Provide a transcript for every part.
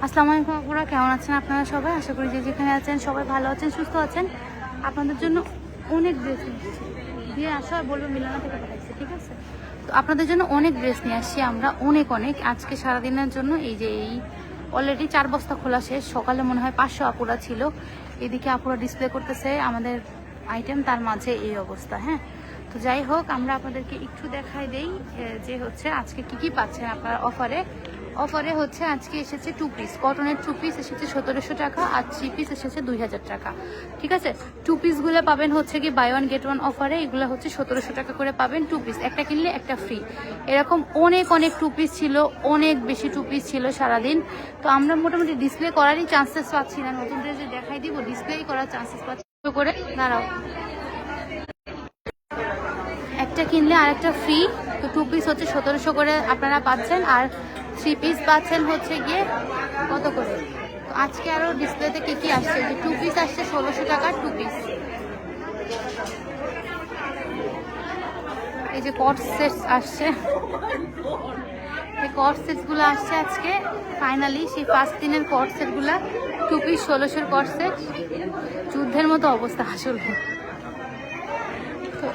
আসসালামু আলাইকুম আপুরা, কেমন আছেন আপনারা সবাই? আশা করি যে যেখানে আছেন সবাই ভালো আছেন, সুস্থ আছেন। আপনাদের জন্য অনেক ড্রেস নিয়ে আসছি, দিয়ে আসা বলবো মিলানা থেকে পাঠাচ্ছি, ঠিক আছে? তো আপনাদের জন্য অনেক ড্রেস নিয়ে আসছি আমরা, অনেক আজকে সারাদিনের জন্য। এই অলরেডি 4 বস্তা খোলা শেষ। সকালে মনে হয় 500 আপুরা ছিল, এদিকে আপুরা ডিসপ্লে করতেছে আমাদের আইটেম, তার মাঝে এই অবস্থা। হ্যাঁ, তো যাই হোক, আমরা আপনাদেরকে একটু দেখাই দেই যে হচ্ছে আজকে কি পাচ্ছেন আপনারা অফারে হচ্ছে আজকে এসেছে 2 পিস কটনের 2 পিস এসেছে 1700 টাকা, আর 3 পিস এসেছে 2000 টাকা। ঠিক আছে, 2 পিসগুলো পাবেন হচ্ছে কি বাই ওয়ান গেট ওয়ান অফারে। এগুলো হচ্ছে 1700 টাকা করে পাবেন 2 পিস, একটা কিনলে একটা ফ্রি। এরকম অনেক 2 পিস ছিল, অনেক বেশি 2 পিস ছিল সারাদিন। তো আমরা মোটামুটি ডিসপ্লে করারই চান্সেস পাচ্ছি না, নতুন ড্রেস যে দেখাই দিব ডিসপ্লেই করার চান্সেস পাচ্ছি করে। দাঁড়াও, একটা কিনলে আরেকটা ফ্রি। তো 2 পিস হচ্ছে 1700 করে আপনারা পাচ্ছেন, আর 3 পিস পাচ্ছেন হচ্ছে গিয়ে কত করে। তো আজকে আরো ডিসপ্লেতে কি আসছে, যে 2 পিস আসছে 1600 টাকার 2 পিস। এই যে কট সেটস আসছে, এই কট সেটসগুলো আসছে আজকে ফাইনালি, সেই 5 দিনের কট সেটগুলো 2 পিস 1600 কট সেট। যুদ্ধের মতো অবস্থা আসলে। তো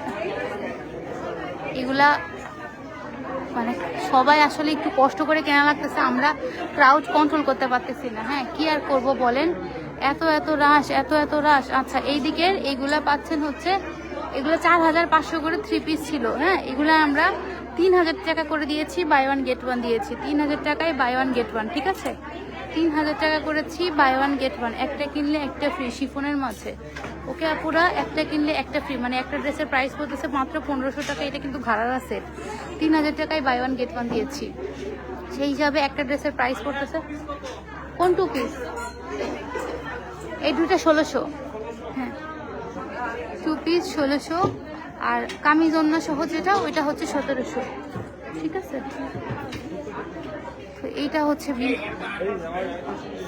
এগুলা মানে সবাই আসলে একটু কষ্ট করে কেনা লাগতেছে, আমরা ক্রাউড কন্ট্রোল করতে পারতেছি না। হ্যাঁ, কি আর করব বলেন, এত রাশ। আচ্ছা, এই দিকের এইগুলা পাচ্ছেন হচ্ছে, এগুলো 4500 করে 3 পিস ছিল। হ্যাঁ, এগুলো আমরা 3000 টাকা করে দিয়েছি, বাই ওয়ান গেট ওয়ান দিয়েছি। 3000 টাকায় বাই ওয়ান গেট ওয়ান, ঠিক আছে? 3000 টাকা করেছি, বাই ওয়ান গেট ওয়ান, একটা কিনলে একটা ফ্রি শিফনের মাঝে। ওকে আপুরা, একটা কিনলে একটা ফ্রি, মানে একটা ড্রেসের প্রাইস পড়তেছে মাত্র 1500 টাকা। এটা কিন্তু ঘাড়ার আছে, 3000 টাকায় বাই ওয়ান গেট ওয়ান দিয়েছি। সেই হিসাবে একটা ড্রেসের প্রাইস পড়তেছে কোন 2 পিস, এই দুইটা 1600। হ্যাঁ, 2 পিস 1600, আর কামিজ ওন্না সহ যেটা ওইটা হচ্ছে 1700, ঠিক আছে? তো এইটা হচ্ছে বিল,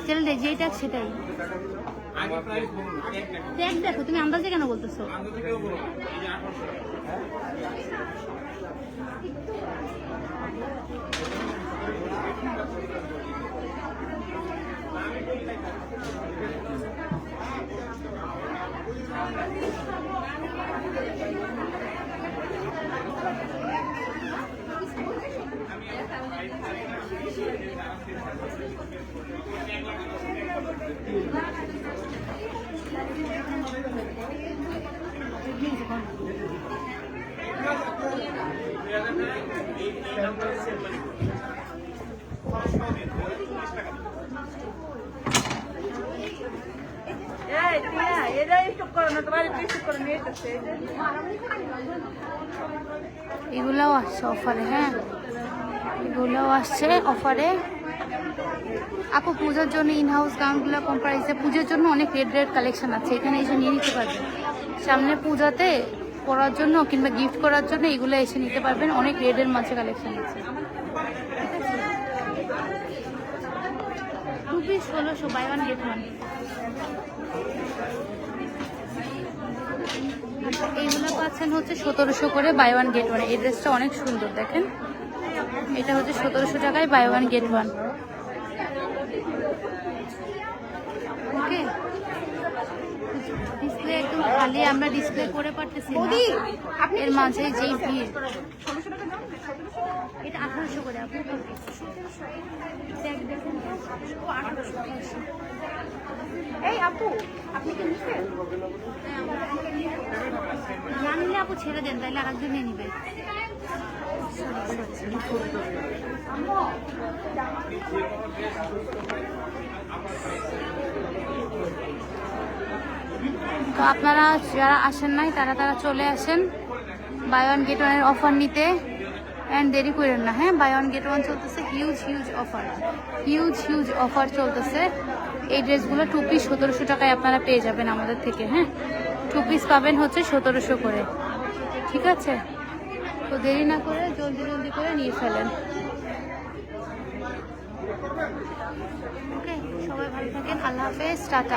চলে যেটা সেটাই। দেখো, তুমি আন্দাজে কেন বলতেছো? এগুলাও আসছে অফারে। হ্যাঁ, এগুলাও আসছে অফারে। আপু পূজার জন্য ইনহাউস গাউনগুলো কম প্রাইসে, পূজার জন্য অনেক রেড কালেকশন আছে, এখানে এসে নিয়ে নিতে পারবেন। সামনে পূজাতে পরার জন্য কিংবা গিফট করার জন্য এগুলো এসে নিতে পারবেন, অনেক রেডের মাঝে কালেকশন আছে। 2 piece 1600, buy one get one. এইগুলো পাচ্ছেন হচ্ছে 1700 করে, বাই ওয়ান গেট ওয়ান। এই ড্রেসটা অনেক সুন্দর, দেখেন। এটা হচ্ছে 1700 টাকায় buy one get one. Okay, display একদম খালি, আমরা ডিসপ্লে করে পারতেছি না, এর মাঝে যেই ভিড়। এটা 1800 করে আপু। এই আপু, আপনি কি নিচ্ছেন? না নিলে আপু ছেড়ে দেন, তাহলে আরেকজন নিয়ে নিবে। তো আপনারা যারা আসেন নাই তারা চলে আসেন বাই ওয়ান গেট ওয়ানের অফার নিতে, অ্যান্ড দেরি করেন না। হ্যাঁ, বাই ওয়ান গেট ওয়ান চলতেছে, হিউজ অফার চলতেছে। এই ড্রেসগুলো 2 পিস 1700 টাকায় আপনারা পেয়ে যাবেন আমাদের থেকে। হ্যাঁ, 2 পিস পাবেন হচ্ছে 1700 করে, ঠিক আছে? তো দেরি না করে জলদি করে নিয়ে ফেলেন। ওকে, সবাই ভালো থাকেন, আল্লাহ হাফেজ, টাটা।